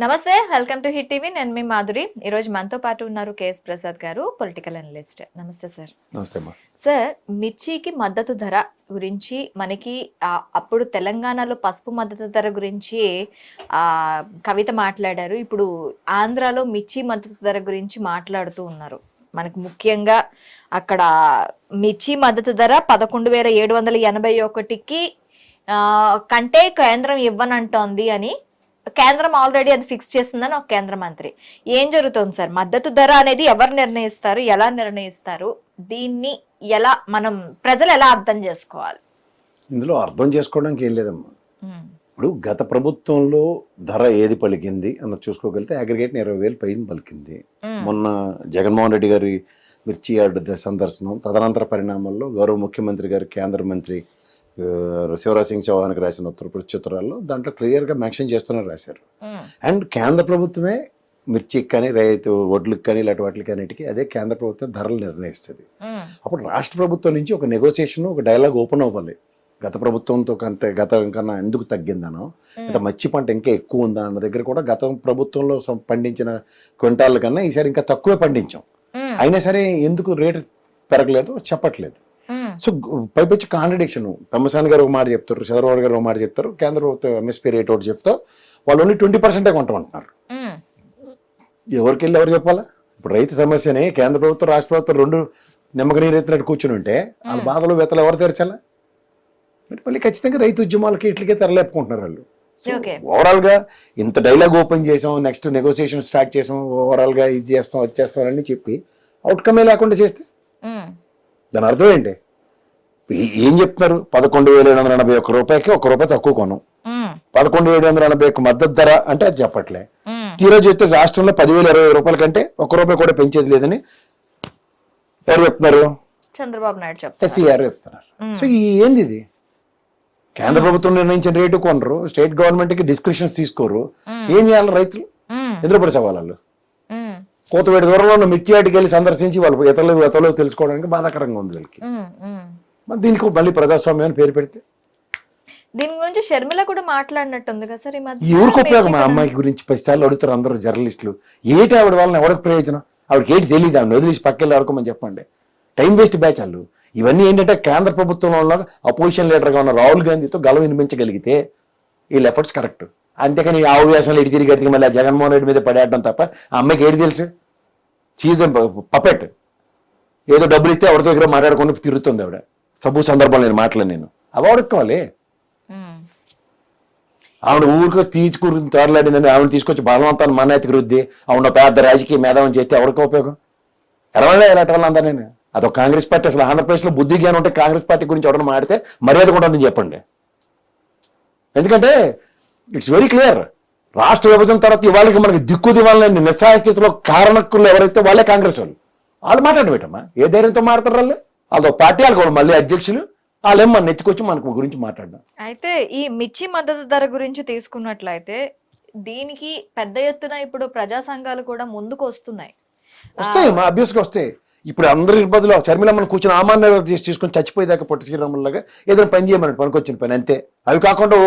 నమస్తే, welcome to hit TV. నేను మీ మాధురి. ఈరోజు మనతో పాటు ఉన్నారు కేఎస్ ప్రసాద్ గారు, పొలిటికల్ అనలిస్ట్. నమస్తే సార్. నమస్తే అమ్మా. సార్, మిర్చికి మద్దతు ధర గురించి మనకి అప్పుడు తెలంగాణలో పసుపు మద్దతు ధర గురించి కవిత మాట్లాడారు. ఇప్పుడు ఆంధ్రాలో మిర్చి మద్దతు ధర గురించి మాట్లాడుతూ ఉన్నారు. మనకు ముఖ్యంగా అక్కడ మిర్చి మద్దతు ధర 11,781కి కంటే కేంద్రం ఇవ్వనంటోంది అని, కేంద్రం ఆల్రెడీ అది ఫిక్స్ చేసిందని ఒక కేంద్ర మంత్రి. ఏం జరుగుతుంది సార్? మద్దతు ధర అనేది ఎవరు నిర్ణయిస్తారు, ఎలా నిర్ణయిస్తారు? దీన్ని ఎలా ప్రజలు ఎలా అర్థం చేసుకోవాలి? ఇందులో అర్థం చేసుకోవడానికి ఏం లేదమ్మా. ఇప్పుడు గత ప్రభుత్వంలో ధర ఏది పలికింది అన్నది చూసుకోగలిగితే అగ్రిగేట్ 20,000 పైన పలికింది. మొన్న జగన్మోహన్ రెడ్డి గారి మిర్చి యార్డు సందర్శనం, తదనంతర పరిణామాల్లో గౌరవ ముఖ్యమంత్రి గారు కేంద్ర మంత్రి శివరాజ్ సింగ్ చౌహాన్కి రాసిన ఉత్తరాల్లో దాంట్లో క్లియర్గా మెన్షన్ చేస్తున్నారు, రాశారు. అండ్ కేంద్ర ప్రభుత్వమే మిర్చికి కానీ రైతు వడ్లకు కానీ ఇలాంటి వాటికి అన్నిటికీ అదే కేంద్ర ప్రభుత్వం ధరలు నిర్ణయిస్తుంది. అప్పుడు రాష్ట్ర ప్రభుత్వం నుంచి ఒక నెగోసియేషన్, ఒక డైలాగ్ ఓపెన్ అవ్వాలి. గత ప్రభుత్వంతో గతం కన్నా ఎందుకు తగ్గిందనో, ఇంత మచ్చి పంట ఇంకా ఎక్కువ ఉందా అన్న దగ్గర కూడా గత ప్రభుత్వంలో పండించిన క్వింటాల కన్నా ఈసారి ఇంకా తక్కువే పండించాం. అయినా సరే ఎందుకు రేటు పెరగలేదు చెప్పట్లేదు. So పైపచ్చి contradiction. పెమ్మసాని గారు ఒక మాట చెప్తారు, చంద్రబాబు గారు ఒక మాట చెప్తారు, కేంద్ర ప్రభుత్వం ఎంఎస్పీ రేట్ ఒకటి చెప్తా, వాళ్ళు ఓన్లీ 20% కొంటామంటున్నారు. ఎవరికి వెళ్ళి ఎవరు చెప్పాలా? ఇప్పుడు రైతు సమస్యని కేంద్ర ప్రభుత్వం రాష్ట్ర ప్రభుత్వం రెండు నిమ్మక నీరు ఎత్తినట్టు కూర్చుని ఉంటే వాళ్ళ బాధలు వెతలు ఎవరు తెరచాలా? మళ్ళీ ఖచ్చితంగా రైతు ఉద్యమాలకి ఇట్లకే తెరలేపుకుంటున్నారు వాళ్ళు. ఓవరాల్ గా ఇంత డైలాగ్ ఓపెన్ చేసాం, నెక్స్ట్ నెగోసియేషన్ స్టార్ట్ చేసాం, ఓవరాల్ గా ఇది చేస్తాం అది చేస్తాం అని చెప్పి అవుట్కమే లేకుండా చేస్తే దాని అర్థం ఏంటి? ఏం చెప్తున్నారు? 11,781 రూపాయకి ₹1 తక్కువ కొనం, 11,780 మద్దతు ధర అంటే అది చెప్పట్లే. తీరా చెప్తే రాష్ట్రంలో 10,020 రూపాయల కంటే ₹1 కూడా పెంచేది లేదని ఎవరు చెప్తున్నారు? చంద్రబాబు నాయుడు చెప్తారు, ఎస్సీఆర్ చెప్తున్నారు. సో ఏంది ఇది? కేంద్ర ప్రభుత్వం నిర్ణయించిన రేటు కొనరు, స్టేట్ గవర్నమెంట్ కి డిస్క్రిప్షన్స్ తీసుకోరు. ఏం చేయాలి రైతులు? ఎదురుపడి సవాళ్ళు. కోతవేడి దూరంలో ఉన్న మిర్చి వాటికి వెళ్ళి సందర్శించి వాళ్ళు ఎతలో తెలుసుకోవడానికి బాధాకరంగా ఉంది వీళ్ళకి. దీనికి మళ్ళీ ప్రజాస్వామ్యం అని పేరు పెడితే దీని గురించి షర్మిల కూడా మాట్లాడినట్టుంది కదా సార్. ఎవరికి ఉపయోగం? మా అమ్మాయి గురించి 10 సార్లు అడుగుతారు అందరూ జర్నలిస్టులు. ఏటి ఆవిడ వాళ్ళని ఎవరికి ప్రయోజనం? ఆవిడకి ఏంటి తెలియదు, ఆవిడ వదిలేసి పక్కకి ఆడుకోమని చెప్పండి. టైం వేస్ట్ బ్యాచ్ వాళ్ళు. ఇవన్నీ ఏంటంటే కేంద్ర ప్రభుత్వంలో ఉన్న అపోజిషన్ లీడర్గా ఉన్న రాహుల్ గాంధీతో గలం వినిపించగలిగితే వీళ్ళ ఎఫర్ట్స్ కరెక్ట్. అంతేకాని ఆ వ్యాసంలో ఇటు తిరిగి అడిగి మళ్ళీ జగన్మోహన్ రెడ్డి మీద పడేయడం తప్ప ఆ అమ్మాయికి ఏది తెలుసు? Cheese puppet. ఏదో డబ్బులు ఇస్తే ఎవరి దగ్గర మాట్లాడుకొని తిరుగుతుంది ఆవిడ. సబ్బు సందర్భంలో నేను మాట్లాడి నేను అవి అడుక్కోవాలి. ఆవిడ ఊరికి తీసుకుని తోరలాడిందని ఆవిడ తీసుకొచ్చి బలవంతాన్ని మన్నెతికి రుద్ది ఆవిడ పెద్ద రాజకీయ మేధావం చేస్తే ఎవరికి ఉపయోగం? ఎరవలే ఎలాంటి నేను అదొక కాంగ్రెస్ పార్టీ. అసలు ఆంధ్రప్రదేశ్లో బుద్ధి జ్ఞానం ఉంటే కాంగ్రెస్ పార్టీ గురించి ఎవరైనా మాడితే మర్యాద కూడా ఉందని చెప్పండి. ఎందుకంటే ఇట్స్ వెరీ క్లియర్. రాష్ట్ర విభజన తర్వాత ఇవాళకి మనకి దిక్కు దివాలని నిస్సహాయ స్థితిలో కారణకులు ఎవరైతే వాళ్ళే కాంగ్రెస్ వాళ్ళు మాట్లాడబెట్టమ్మా. ఏ ధైర్యంతో మాట్లాడతారు వాళ్ళు? వాళ్ళతో పార్టీ వాళ్ళు మళ్ళీ అధ్యక్షులు వాళ్ళేం మన నెత్తికొచ్చి మనకు గురించి మాట్లాడడం. అయితే ఈ మిర్చి మద్దతు ధర గురించి తీసుకున్నట్లయితే దీనికి పెద్ద ఎత్తున ఇప్పుడు ప్రజా సంఘాలు కూడా ముందుకు వస్తున్నాయి. వస్తాయి మా అభ్యస్గా వస్తాయి. ఇప్పుడు అందరి బదులు షర్మిలమ్మని కూర్చొని ఆమాన్య తీసుకొని చచ్చిపోయేదాకా పొట్టి శ్రీరాములాగా ఏదైనా పని చేయమని పనికొచ్చిన పని అంతే. అవి కాకుండా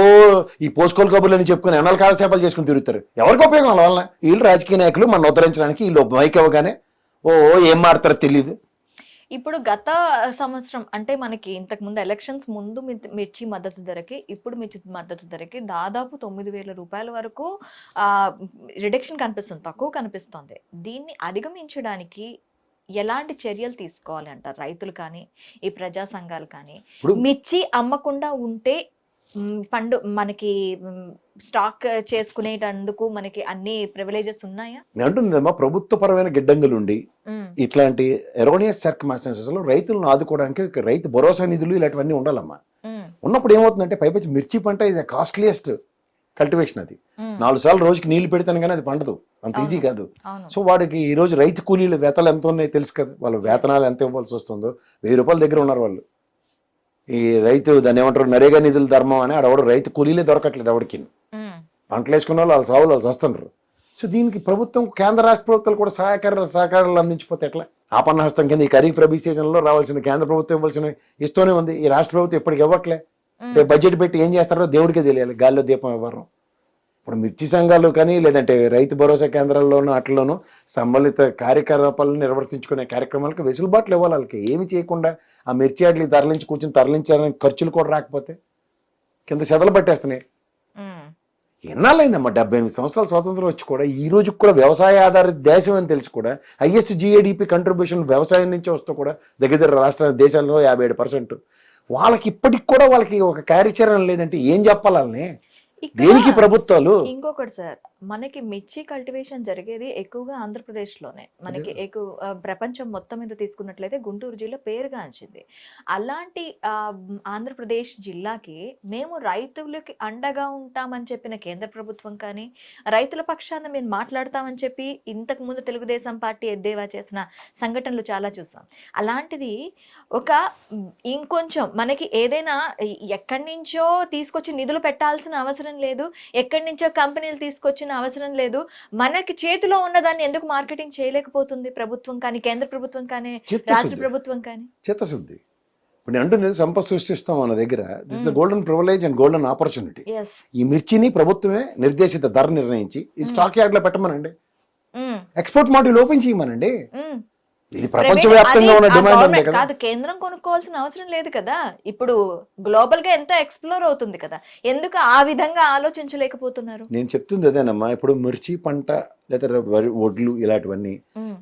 ఈ పోస్కోల్ కబుర్లు అని చెప్పుకుని ఎన్నాళ్ళ కాలసేపలు చేసుకుని తిరుగుతారు. ఎవరికి ఉపయోగం వల్ల? వీళ్ళు రాజకీయ నాయకులు మనం ఉద్ధరించడానికి వీళ్ళు మైక్ ఇవ్వగానే ఏం మాడతారో తెలియదు. ఇప్పుడు గత సంవత్సరం అంటే మనకి ఇంతకు ముందు ఎలక్షన్స్ ముందు మిర్చి మద్దతు ధరకి ఇప్పుడు మిర్చి మద్దతు ధరకి దాదాపు 9,000 రూపాయల వరకు రిడక్షన్ కనిపిస్తుంది, తక్కువ కనిపిస్తుంది. దీన్ని అధిగమించడానికి ఎలాంటి చర్యలు తీసుకోవాలి అంటారు రైతులు కానీ ఈ ప్రజా సంఘాలు కానీ? మిర్చి అమ్మకుండా ఉంటే మనకి స్టాక్ చేసుకునేటందుకు మనకి అన్ని ప్రివిలేజెస్ ఉన్నాయా? అంటుందమ్మా, ప్రభుత్వపరమైన గిడ్డంగులుండి ఇట్లాంటి ఎరోనియస్ సర్కమ్స్టాన్సెస్ లో రైతులను ఆదుకోవడానికి రైతు భరోసా నిధులు ఇలాంటివన్నీ ఉండాలమ్మా. ఉన్నప్పుడు ఏమవుతుందంటే పైపచ్చి మిర్చి పంట ఇస్ కాస్ట్లీయెస్ట్ కల్టివేషన్. అది 4 సార్లు రోజుకి నీళ్లు పెడతాను కానీ అది పండదు, అంత ఈజీ కాదు. సో వాడికి ఈ రోజు రైతు కూలీల వేతనాలు ఎంత ఉన్నాయో తెలుసు కదా, వాళ్ళ వేతనాలు ఎంత ఇవ్వాల్సి వస్తుందో. 1,000 రూపాయల దగ్గర ఉన్నారు వాళ్ళు. ఈ రైతు దాన్ని ఏమంటారు, నరేగా నిధుల ధర్మం అని ఆడవాడు రైతు కూలీలే దొరకట్లేదు ఎవరికి. పంటలు వేసుకున్న వాళ్ళు సావులు వాళ్ళు వస్తున్నారు. సో దీనికి ప్రభుత్వం కేంద్ర రాష్ట్ర ప్రభుత్వాలు కూడా సహకారాలు అందించిపోతే ఎట్లా? ఆపన్నహస్తం కింద ఈ ఖరీఫ్ రబీ సీజన్లో రావాల్సిన కేంద్ర ప్రభుత్వం ఇవ్వాల్సిన ఇస్తూనే ఉంది. ఈ రాష్ట్ర ప్రభుత్వం ఇప్పటికి ఇవ్వట్లే. బడ్జెట్ పెట్టి ఏం చేస్తారో దేవుడికే తెలియాలి. గాల్లో దీపం ఇవ్వరు. ఇప్పుడు మిర్చి సంఘాలు కానీ లేదంటే రైతు భరోసా కేంద్రాల్లోనూ అట్లలోనూ సంబంధిత కార్యకలాపాలను నిర్వర్తించుకునే కార్యక్రమాలకు వెసులుబాట్లు ఇవ్వాలి. వాళ్ళకి ఏమి చేయకుండా ఆ మిర్చి అట్లకి తరలించి కూర్చొని తరలించాలని ఖర్చులు కూడా రాకపోతే కింద సెదలు పట్టేస్తున్నాయి. ఎన్నాళ్ళైందమ్మా 78 సంవత్సరాల స్వాతంత్రం వచ్చి కూడా ఈ రోజుకి కూడా వ్యవసాయ ఆధారిత దేశం అని తెలిసి కూడా హైయెస్ట్ GADP కంట్రిబ్యూషన్ వ్యవసాయం నుంచి వస్తూ కూడా దగ్గర రాష్ట్ర దేశాల్లో 57%. వాళ్ళకి ఇప్పటికి కూడా వాళ్ళకి ఒక కార్యాచరణ లేదంటే ఏం చెప్పాలని దేనికి ప్రభుత్వాలు? ఇంకొకటి సార్, మనకి మిర్చి కల్టివేషన్ జరిగేది ఎక్కువగా ఆంధ్రప్రదేశ్లోనే. మనకి ప్రపంచం మొత్తం మీద తీసుకున్నట్లయితే గుంటూరు జిల్లా పేరుగాంచింది. అలాంటి ఆంధ్రప్రదేశ్ జిల్లాకి మేము రైతులకి అండగా ఉంటామని చెప్పిన కేంద్ర ప్రభుత్వం కానీ, రైతుల పక్షాన మేము మాట్లాడతామని చెప్పి ఇంతకు ముందు తెలుగుదేశం పార్టీ ఎద్దేవా చేసిన సంఘటనలు చాలా చూసాం. అలాంటిది ఒక ఇంకొంచెం మనకి ఏదైనా ఎక్కడి నుంచో తీసుకొచ్చి నిధులు పెట్టాల్సిన అవసరం లేదు, ఎక్కడి నుంచో కంపెనీలు తీసుకొచ్చిన అవసరం లేదు. మనకి చేతిలో ఉన్నదాన్ని ఎందుకు మార్కెటింగ్ చేయలేకపోతుంది ప్రభుత్వం కానీ, కేంద్ర ప్రభుత్వం కానీ, రాష్ట్ర ప్రభుత్వం కానీ? చిత్తశుద్ధి. ఇప్పుడు నేను అంటుంది సంపద సృష్టిస్తాం మన దగ్గర. This the golden privilege and golden opportunity. ఈ మిర్చిని ప్రభుత్వమే నిర్దేశిత ధర నిర్ణయించి ఈ స్టాక్ యార్డ్ లో పెట్టమనండి, ఎక్స్పోర్ట్ మాడ్యూల్ ఓపెన్ చేయమనండి. ఇది ప్రపంచవ్యాప్తంగా ఉన్న డిమాండ్ ఉంది కదా. కాదు, కేంద్రం కొనుక్కోవాల్సిన అవసరం లేదు కదా. ఇప్పుడు గ్లోబల్ గా ఎంత ఎక్స్ప్లోర్ అవుతుంది కదా, ఎందుకు ఆ విధంగా ఆలోచించలేకపోతున్నారు? నేను చెప్తుంది అదేనమ్మా. ఇప్పుడు మిర్చి పంట లేదా వడ్లు ఇలాంటివన్నీ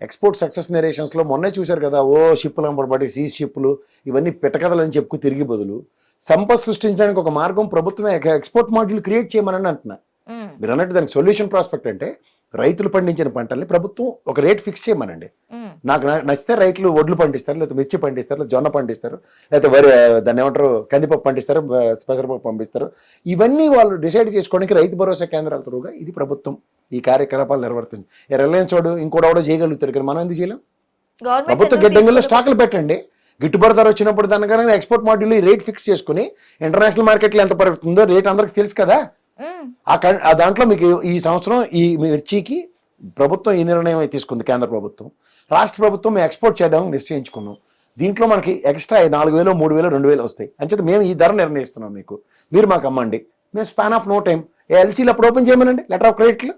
ఎక్స్పోర్ట్ సక్సెస్ నెరేషన్స్ లో మొన్నే చూశారు కదా. షిప్పులు అమ్మబడి సీజ్ షిప్పులు ఇవన్నీ పెట్టకదలని చెప్పుకు తిరిగి బదులు సంపద సృష్టించడానికి ఒక మార్గం ప్రభుత్వమే ఎక్స్పోర్ట్ మాడ్యూల్ క్రియేట్ చేయమని అంటున్నా. మీరు అన్నట్టు దానికి సొల్యూషన్ ప్రాస్పెక్ట్ అంటే రైతులు పండించిన పంటల్ని ప్రభుత్వం ఒక రేట్ ఫిక్స్ చేయమనండి. నాకు నచ్చితే రైతులు వడ్లు పండిస్తారు, లేకపోతే మిర్చి పండిస్తారు, లేదా జొన్న పండిస్తారు, లేకపోతే వరి దాన్ని ఏమంటారు కందిపప్పు పండిస్తారు, పెసరపప్పు పంపిస్తారు. ఇవన్నీ వాళ్ళు డిసైడ్ చేసుకోవడానికి రైతు భరోసా కేంద్రాల త్రూగా ఇది ప్రభుత్వం ఈ కార్యకలాపాలు నిర్వర్తించి రిలయన్స్ వాడు ఇంకోటి చేయగలుగుతారు కానీ మనం ఎందుకు చేయలేం? ప్రభుత్వ గిడ్డంగుల్లో స్టాకులు పెట్టండి, గిట్టుబాటు ధర వచ్చినప్పుడు దానికన్నా ఎక్స్పోర్ట్ మాడ్యూల్ రేట్ ఫిక్స్ చేసుకుని ఇంటర్నేషనల్ మార్కెట్లో ఎంత పడుతుందో రేట్ అందరికి తెలుసు కదా. ఆ దాంట్లో మీకు ఈ సంవత్సరం ఈ మిర్చికి ప్రభుత్వం ఈ నిర్ణయం తీసుకుంది, కేంద్ర ప్రభుత్వం. రాష్ట్ర ప్రభుత్వం మేము ఎక్స్పోర్ట్ చేయడానికి నిశ్చయించుకున్నాం. దీంట్లో మనకి ఎక్స్ట్రా 4,000, 3,000, 2,000 వస్తాయి. అంచేత మేము ఈ ధర నిర్ణయిస్తున్నాం, మీరు మాకు అమ్మండి. మేము స్పాన్ ఆఫ్ నో టైం ఎల్సీలు అప్పుడు ఓపెన్ చేయమనండి, లెటర్ ఆఫ్ క్రెడిట్లు.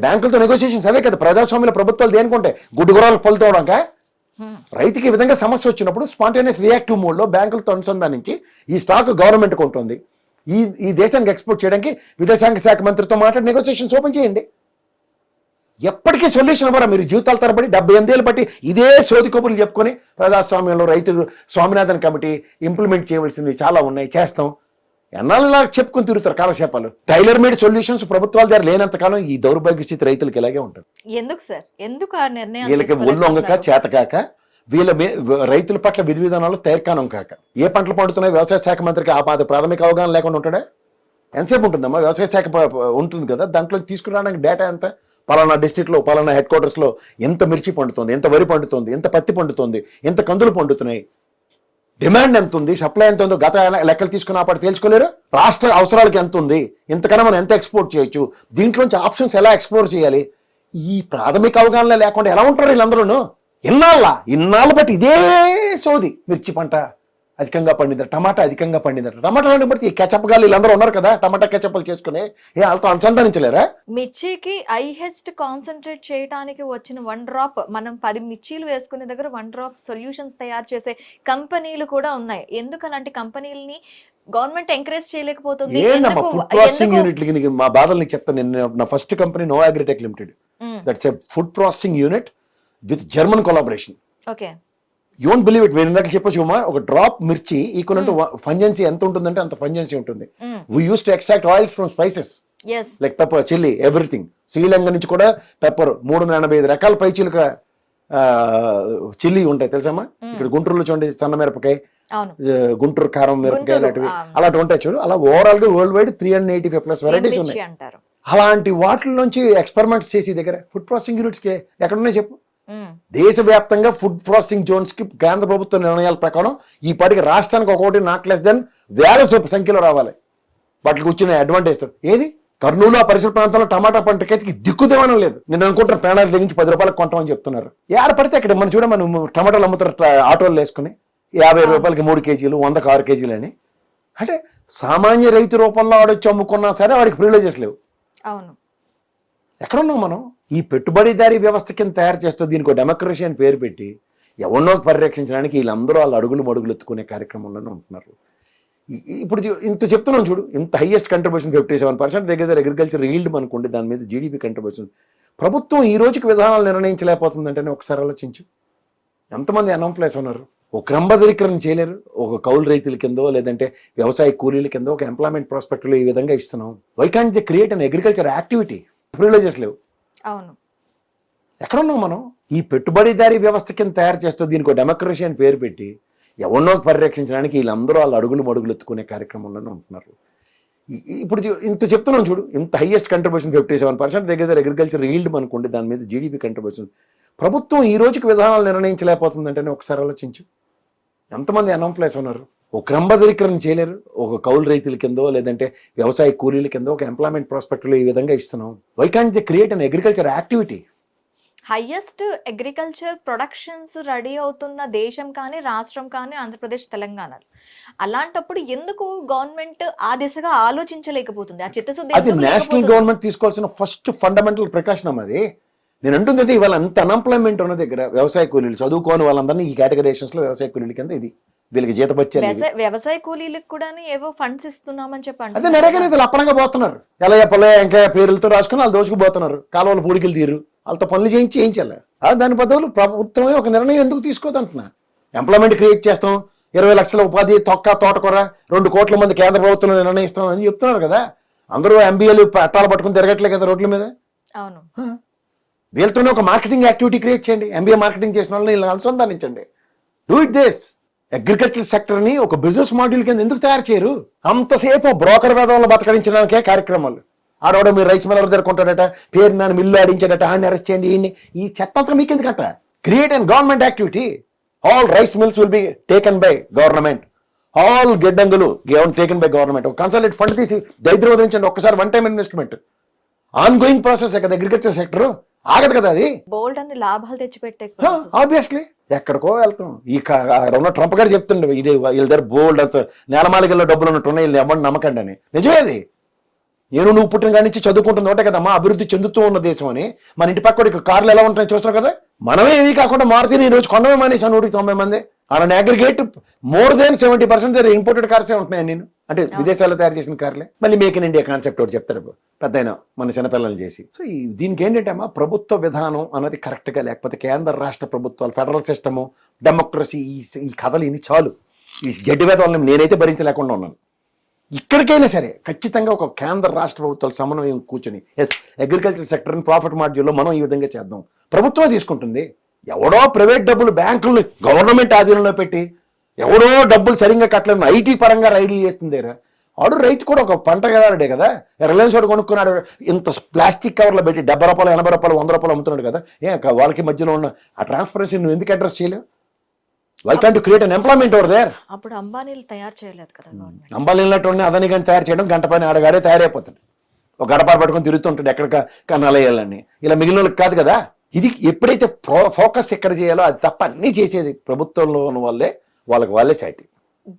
బ్యాంకులతో నెగోషియేషన్స్ అవే కదా. ప్రజాస్వామ్యంలో ప్రభుత్వాలు దేనికుంటాయి? గుడ్డుగురాలకు పలుతోవడాక. రైతుకి ఈ విధంగా సమస్య వచ్చినప్పుడు స్పాంటేనియస్ రియాక్టివ్ మోడ్ లో బ్యాంకులతో అనుసంధానించి ఈ స్టాక్ గవర్నమెంట్ కొంటుంది. ఈ దేశానికి ఎక్స్పోర్ట్ చేయడానికి విదేశాంగ శాఖ మంత్రితో మాట్లాడి నెగోషియేషన్స్ ఓపెన్ చేయండి. ఎప్పటికీ సొల్యూషన్ అవ్వరా మీరు? జీవితాల తరబడి 78 ఏళ్ళు బట్టి ఇదే సోది కబుర్లు చెప్పుకొని ప్రజాస్వామ్యంలో రైతు స్వామినాథన్ కమిటీ ఇంప్లిమెంట్ చేయవలసినవి చాలా ఉన్నాయి, చేస్తాం. ఎన్నాళ్ళలా చెప్పుకుని తిరుగుతారు కాలక్షేపాలు. టైలర్ మేడ్ సొల్యూషన్స్ ప్రభుత్వాల దగ్గర లేనంతకాలం ఈ దౌర్భాగ్య స్థితి రైతులకు ఇలాగే ఉంటుంది. ఎందుకు సార్, ఎందుకు ఆ నిర్ణయం? వీళ్ళకి ఒళ్ళొంగక చేతకాక, వీళ్ళ రైతుల పట్ల విధి విధానాలు తేర్కానం కాక, ఏ పంటలు పండుతున్నాయి వ్యవసాయ శాఖ మంత్రికి ప్రాథమిక అవగాహన లేకుండా ఉంటాడా? ఎంతసేపు ఉంటుందమ్మా? వ్యవసాయ శాఖ ఉంటుంది కదా, దాంట్లో తీసుకురావడానికి డేటా ఎంత? పలానా డిస్ట్రిక్ట్లో పలానా హెడ్ క్వార్టర్స్లో ఎంత మిర్చి పండుతుంది, ఎంత వరి పండుతుంది, ఎంత పత్తి పండుతుంది, ఎంత కందులు పండుతున్నాయి, డిమాండ్ ఎంత ఉంది, సప్లై ఎంత ఉందో గత లెక్కలు తీసుకుని ఆపాడు తేల్చుకోలేరు. రాష్ట్ర అవసరాలకి ఎంత ఉంది, ఇంతకన్నా మనం ఎంత ఎక్స్పోర్ట్ చేయొచ్చు, దీంట్లోంచి ఆప్షన్స్ ఎలా ఎక్స్ప్లోర్ చేయాలి, ఈ ప్రాథమిక అవగాహన లేకుండా ఎలా ఉంటారు వీళ్ళందరూ? ఇన్నాళ్ళు బట్టి ఇదే సోది. మిర్చి పంట అధికంగా పండిందట, టమాటా అధికంగా పండిందట. టమాటాలను బట్టి కెచప్ గాలు వీళ్ళందరూ ఉన్నారు కదా, టమాటా కెచప్లు చేసుకుని వాళ్ళతో అనుసంధానించలేరా? మిర్చికి హైయెస్ట్ కాన్సన్ట్రేట్ చేయడానికి వచ్చిన 1 డ్రాప్, మనం 10 మిర్చీలు వేసుకునే దగ్గర 1 డ్రాప్ సొల్యూషన్స్ తయారు చేసే కంపెనీలు కూడా ఉన్నాయి. ఎందుకు అలాంటి కంపెనీలని గవర్నమెంట్ ఎంకరేజ్ చేయలేకపోతుంది? ఫుడ్ ప్రాసెసింగ్ యూనిట్ మా బాధలు నీకు చెప్తాను. నేను నా first company no Agritech Limited, that's a food processing unit with German collaboration. Okay, you won't believe it. మీరు ఇందాక చెప్పొచ్చు, ఒక డ్రాప్ మిర్చి ఈక్వల్ టు ఫంజెన్సీ ఎంత ఉంటుందంటే అంత ఫంజెన్సీ ఉంటుంది. We use to extract oils from spices like pepper, chilli, everything. Sri Lanka నుంచి కూడా పెప్పర్ 385 రకాల పైచీలక చిల్లీ ఉంటాయి తెలుసమ్మా. ఇక్కడ గుంటూరులో చూడండి సన్న మిరపకాయ, గుంటూరు కారం మిరపకాయ లాంటివి అలాంటి ఉంటాయి చూడు. అలా ఓవరాల్ గా వరల్డ్ వైడ్ 385+ వెరైటీస్ ఉన్నాయి. అలాంటి వాటి నుంచి ఎక్స్పెరిమెంట్స్ చేసి దగ్గర ఫుడ్ ప్రాసెసింగ్ యూనిట్స్ కి ఎక్కడున్నాయి చెప్పు? దేశవ్యాప్తంగా ఫుడ్ ప్రాసెసింగ్ జోన్స్ కి కేంద్ర ప్రభుత్వ నిర్ణయాల ప్రకారం ఈ పాటికి రాష్ట్రానికి ఒకటి నాట్ లెస్ దెన్ వేల సంఖ్యలో రావాలి. వాటికి వచ్చిన అడ్వాంటేజ్ ఏది? కర్నూలు ఆ పరిసర ప్రాంతంలో టమాటా పంటకైతే దిక్కుదేవనం లేదు. నేను అనుకుంటున్న ప్రాణాలు తెగించి 10 రూపాయలకు కొంటామని చెప్తున్నారు. ఏడ పడితే అక్కడ మనం చూడ మనం టమాటాలు అమ్ముతారు ఆటోలు వేసుకుని 50 రూపాయలకి 3 కేజీలు, 100కి 6 కేజీలు అని. అంటే సామాన్య రైతు రూపంలో ఆడొచ్చి అమ్ముకున్నా సరే వాడికి ప్రివిలేజెస్ లేవు. అవును. ఎక్కడున్నాం మనం? ఈ పెట్టుబడిదారీ వ్యవస్థ కింద తయారు చేస్తూ దీనికి ఒక డెమోక్రసీ అని పేరు పెట్టి ఎవరినో పరిరక్షించడానికి వీళ్ళందరూ వాళ్ళ అడుగులు మడుగులు ఎత్తుకునే కార్యక్రమంలోనే ఉంటున్నారు. ఇప్పుడు ఇంత చెప్తున్నాం చూడు, ఇంత హైయెస్ట్ కంట్రిబ్యూషన్ 57% దగ్గర అగ్రికల్చర్ ఈల్డ్ మనకుండి, దాని మీద జీడీపీ కంట్రిబ్యూషన్. ప్రభుత్వం ఈ రోజుకి విధానాలు నిర్ణయించలేకపోతుందంటేనే ఒకసారి ఆలోచించు. ఎంతమంది అన్ఎంప్లాయ్స్ ఉన్నారు? ఒక క్రమబద్ధీకరణ చేయలేరు. ఒక కౌలు రైతుల కిందో లేదంటే వ్యవసాయ కూలీల కిందో ఒక ఎంప్లాయ్మెంట్ ప్రాస్పెక్ట్లో ఈ విధంగా ఇస్తున్నాం. Why can't they create an agriculture activity? Privileges లేవు. అవును. ఎక్కడున్నాం మనం? ఈ పెట్టుబడిదారీ వ్యవస్థ కింద తయారు చేస్తూ దీనికి ఒక డెమోక్రసీ అని పేరు పెట్టి ఎవరినో పరిరక్షించడానికి వీళ్ళందరూ వాళ్ళ అడుగులు మడుగులు ఎత్తుకునే కార్యక్రమంలోనే ఉంటున్నారు. ఇప్పుడు ఇంత చెప్తున్నాం చూడు, ఇంత హైయెస్ట్ కంట్రిబ్యూషన్ 57% దగ్గర అగ్రికల్చర్ ఈల్డ్ మనకుండి, దాని మీద జీడీపీ కంట్రిబ్యూషన్. ప్రభుత్వం ఈ రోజుకి విధానాలు నిర్ణయించలేకపోతుందంటేనే ఒకసారి ఆలోచించు. ఎంతమంది అన్ఎంప్లాయ్స్ ఉన్నారు? ఒక క్రమబద్ధీకరణ చేయలేరు. ఒక కౌలు రైతుల కిందో లేదంటే వ్యవసాయ కూలీల కిందో ఒక ఎంప్లాయ్మెంట్ ప్రాస్పెక్ట్లో ఈ విధంగా ఇస్తున్నాం. Why can't they create an agriculture activity? Highest agriculture productions ready అవుతున్న దేశం కానీ రాష్ట్రం కానీ ఆంధ్రప్రదేశ్, తెలంగాణలో. అలాంటప్పుడు ఎందుకు గవర్నమెంట్ ఆ దిశగా ఆలోచించలేకపోతుంది? ఆ చిత్తశుద్ధి అది నేషనల్ గవర్నమెంట్ తీసుకోవాల్సిన ఫస్ట్ ఫండమెంటల్ ప్రికాషన్ అది. నేను అంటుంది ఇవాళ అంత అన్ఎంప్లాయ్మెంట్ ఉన్న దగ్గర వ్యవసాయ కూలీలు చదువుకోని వాళ్ళందరినీ ఈ కేటగరైజేషన్స్ లో వ్యవసాయ కూలీల కింద ఇది వీళ్ళకి జీతపచ్చారు. వ్యవసాయ కూలీలకు కూడా ఏవో ఫండ్స్ ఇస్తున్నామని చెప్పండి. అదే నరేగా రైతులు అప్పనంగా పోతున్నారు. ఎలా పొలయ ఇంకా పేర్లతో రాసుకుని వాళ్ళు దోచుకుపోతున్నారు. కాలువలు పూడికలు తీరు వాళ్ళతో పనులు చేయించాలి. దాని బదులు ప్రభుత్వమే ఒక నిర్ణయం ఎందుకు తీసుకోదంటున్నా? ఎంప్లాయ్మెంట్ క్రియేట్ చేస్తాం, 20 లక్షల ఉపాధి, తోటకూర, 2 కోట్ల మంది కేంద్ర ప్రభుత్వం నిర్ణయిస్తాం అని చెప్తున్నారు కదా. అందరూ ఎంబీఏలు పట్టాలు పట్టుకుని తిరగట్లే కదా రోడ్ల మీద. అవును. వీళ్ళతోనే ఒక మార్కెటింగ్ యాక్టివిటీ క్రియేట్ చేయండి. ఎంబీఏ మార్కెటింగ్ చేసిన వాళ్ళని ఇలా అనుసంధానించండి. Do it this. Agriculture sector ని ఒక బిజినెస్ మాడ్యూల్ కింద ఎందుకు తయారు చేయరు? అంతసేపు బ్రోకర్ వేదంలో బతకడించడానికే కార్యక్రమాలు. ఆడవాడు మీరు రైస్ మిల్లర్ దగ్గరుకుంటాడట, పేరు నన్ను మిల్లు ఆడించాడట, ఆడిని అరెస్ట్ చేయండి, ఈ చెత్తంతా మీకు ఎందుకంట? Create and government activity. All rice mills will be taken by government. All గిడ్డంగులు టేకన్ బై గవర్నమెంట్. ఒక కన్సల్టేట్ ఫండ్ తీసి దరిద్రం వదిలించండి ఒక్కసారి, one time investment. Ongoing process కదా అగ్రికల్చర్ సెక్టర్, ఆగదు కదా అది. బోల్డ్ అని లాభాలు తెచ్చిపెట్టే ఆబ్వియస్లీ ఎక్కడికో వెళ్తాం. అక్కడ ఉన్న ట్రంప్ గారు చెప్తుండే ఇది వీళ్ళ దగ్గర బోల్డ్ అంత నేలమాలికల్లో డబ్బులు ఉన్నట్టున్నాయి, వీళ్ళు ఎవరిని నమ్మకండి అని. నిజమే అది. నువ్వు పుట్టిన కాడి నుంచి చదువుకుంటుంది ఒకటే కదమ్మా అభివృద్ధి చెందుతూ ఉన్న దేశం అని. మన ఇంటి పక్క కార్లు ఎలా ఉంటాయని చూస్తున్నావు కదా. మనమే ఏవి కాకుండా మారుతీని ఈ రోజు కొండమే మానేసాను 190 మంది. అలా అగ్రిగేట్ మోర్ దాన్ 70% ఇంపోర్టెడ్ కార్సే ఉంటున్నాయి. నేను అంటే విదేశాల్లో తయారు చేసిన కార్లే. మళ్ళీ మేక్ ఇన్ ఇండియా కాన్సెప్ట్ ఒకటి చెప్తాడు పెద్ద అయినా మన చిన్నపిల్లలు చేసి. సో దీనికి ఏంటంటే అమ్మా ప్రభుత్వ విధానం అన్నది కరెక్ట్ గా లేకపోతే కేంద్ర రాష్ట్ర ప్రభుత్వాలు ఫెడరల్ సిస్టము డెమోక్రసీ ఈ కథలు ఇన్ని చాలు. ఈ జడ్డి వేదాలను నేనైతే భరించలేకుండా ఉన్నాను. ఇక్కడికైనా సరే ఖచ్చితంగా ఒక కేంద్ర రాష్ట్ర ప్రభుత్వాల సమన్వయం కూర్చొని అగ్రికల్చర్ సెక్టర్ ప్రాఫిట్ మాడ్యూల్లో మనం ఈ విధంగా చేద్దాం. ప్రభుత్వం తీసుకుంటుంది. ఎవడో ప్రైవేట్ డబ్బులు బ్యాంకులు గవర్నమెంట్ ఆధీనంలో పెట్టి ఎవడో డబ్బులు సరిగ్గా కట్టలేదు ఐటీ పరంగా రైడ్లు చేస్తుంది. ఆడు రైతు కూడా ఒక పంట కదాడే కదా. రిలయన్స్ వాడు కొనుక్కున్నాడు, ఇంత ప్లాస్టిక్ కవర్లో పెట్టి 70 రూపాయలు 80 రూపాయలు 100 రూపాయలు అమ్ముతున్నాడు కదా. వాళ్ళకి మధ్యలో ఉన్న ఆ ట్రాన్స్పరెన్సీ నువ్వు ఎందుకు అడ్రస్ చేయలేవు? Why can't create an employment over there? అప్పుడు అంబానీలు తయారు చేయలేదు కదా గవర్నమెంట్. అంబానీలు అదని కానీ తయారు చేయడం గంట పని ఆడగాడే తయారైపోతుంది. ఒక గడపారు పట్టుకొని తిరుగుతుంటాడు ఎక్కడిక కన్నాలేయాలని. ఇలా మిగిలిన వాళ్ళకి కాదు కదా. ఇది ఎప్పుడైతే ఫోకస్ ఎక్కడ చేయాలో అది తప్ప అన్నీ చేసేది ప్రభుత్వంలో ఉన్న వాళ్ళే సాటి.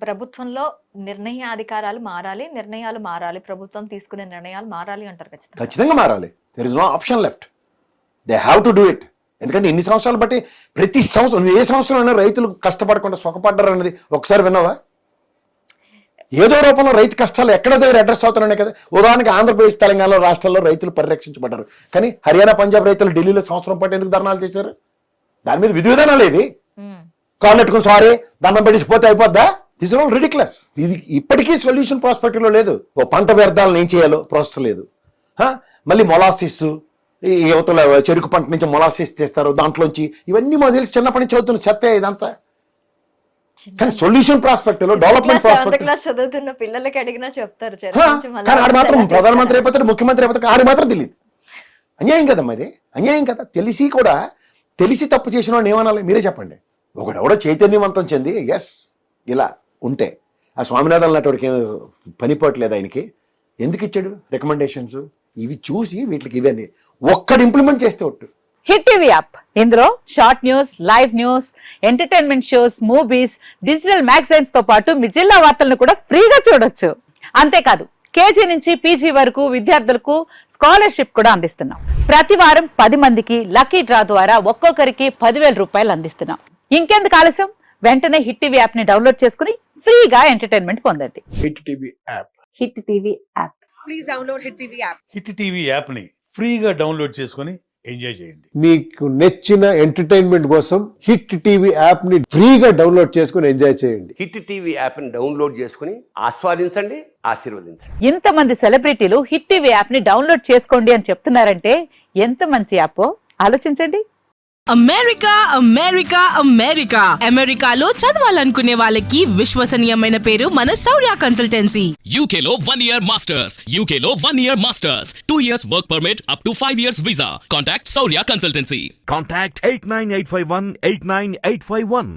ప్రభుత్వంలో నిర్ణయాధికారాలు మారాలి, నిర్ణయాలు మారాలి, ప్రభుత్వం తీసుకునే నిర్ణయాలు మారాలి అంటారు. ఖచ్చితంగా మారాలి. There is no option left. They have to do it. ఎందుకంటే ఇన్ని సంవత్సరాలు బట్టి ప్రతి సంవత్సరం నువ్వు ఏ సంవత్సరం అయినా రైతులు కష్టపడకుండా సుఖపడ్డారు అనేది ఒకసారి విన్నావా? ఏదో రూపంలో రైతు కష్టాలు ఎక్కడ దగ్గర అడ్రస్ అవుతున్నాయి కదా. ఉదాహరణకి ఆంధ్రప్రదేశ్ తెలంగాణలో రాష్ట్రాల్లో రైతులు పరిరక్షించబడ్డారు. కానీ హర్యానా పంజాబ్ రైతులు ఢిల్లీలో సంవత్సరం పాటు ఎందుకు ధర్నాలు చేశారు? దాని మీద విధి విధానాలు ఏది? కాళ్ళు పెట్టుకుని సారీ దండం పెట్టిపోతే అయిపోద్దా? This is all ridiculous. ఇది ఇప్పటికీ సొల్యూషన్ ప్రాస్పెక్టివ్ లో లేదు. ఓ పంట వ్యర్థాలను ఏం చేయాలో ప్రాసెస్ లేదు. మళ్ళీ మొలాసిస్, ఈ యువతల చెరుకు పంట నుంచి మొలాసిస్ చేస్తారు, దాంట్లోంచి ఇవన్నీ మాకు తెలిసి చిన్నప్పటి నుంచి చదువుతున్న చెత్తే ఇదంతా. కానీ సొల్యూషన్ ప్రాస్పెక్టివ్ లో డెవలప్మెంట్ ప్రాస్పెక్టివ్ చదువుతున్న పిల్లలకి అడిగినా చెప్తారు. కానీ ఆడు మాత్రం ప్రధానమంత్రి అయిపోతాడు, ముఖ్యమంత్రి అయిపోతాడు, ఆడు మాత్రం తెలియదు. అన్యాయం కదమ్మా ఇది, అన్యాయం కదా. తెలిసి తప్పు చేసిన వాడిని ఏమనాలి మీరే చెప్పండి. ఒకడెవడో చైతన్యవంతం చెంది ఎస్ ఇలా ఉంటే ఆ స్వామినాథన్ లాంటి పనిపోవట్లేదు ఆయనకి. ఎందుకు ఇచ్చాడు రికమెండేషన్స్? ఇవి చూసి వీటికి ఇవన్నీ ఒక్కడు ఇంప్లిమెంట్ చేస్తే ఒట్టు హిట్ టీవీ యాప్ ఇందులో short news, live news, entertainment shows, movies, digital magazines తో పాటు మీ జిల్లా వార్తలను కూడా ఫ్రీగా చూడొచ్చు. అంతేకాదు కేజీ నుంచి పీజీ వరకు విద్యార్థులకు స్కాలర్షిప్ కూడా అందిస్తున్నాం. ప్రతి వారం 10 మందికి లక్కీ డ్రా ద్వారా ఒక్కొక్కరికి 10,000 రూపాయలు అందిస్తున్నాం. ఇంకెందుకు ఆలస్యం, వెంటనే హిట్ టీవీ యాప్ ని డౌన్లోడ్ చేసుకుని ఫ్రీగా ఎంటర్టైన్మెంట్ పొందండి. Hit TV app. Hit TV app. Please download Hit TV app. Hit TV యాప్ని ఫ్రీగా డౌన్లోడ్ చేసుకొని ఎంజాయ్ చేయండి. మీకు నచ్చిన ఎంటర్టైన్మెంట్ కోసం హిట్ టీవీ యాప్ ని ఫ్రీగా డౌన్లోడ్ చేసుకుని ఎంజాయ్ చేయండి. హిట్ టీవీ యాప్ని డౌన్లోడ్ చేసుకుని ఆస్వాదించండి, ఆశీర్వదించండి. ఇంతమంది సెలబ్రిటీలు హిట్ టీవీ యాప్ ని డౌన్లోడ్ చేసుకోండి అని చెప్తున్నారంటే ఎంత మంచి యాప్ ఆలోచించండి. అమెరికా అమెరికా అమెరికా అమెరికాలో చదవాలనుకునే వాళ్ళకి విశ్వసనీయమైన పేరు మన శౌర్య కన్సల్టెన్సీ. UK లో 1 year masters. UK లో 1 year masters. 2 years work permit up to 5 years visa. Contact Saurya Consultancy. Contact 89851 89851.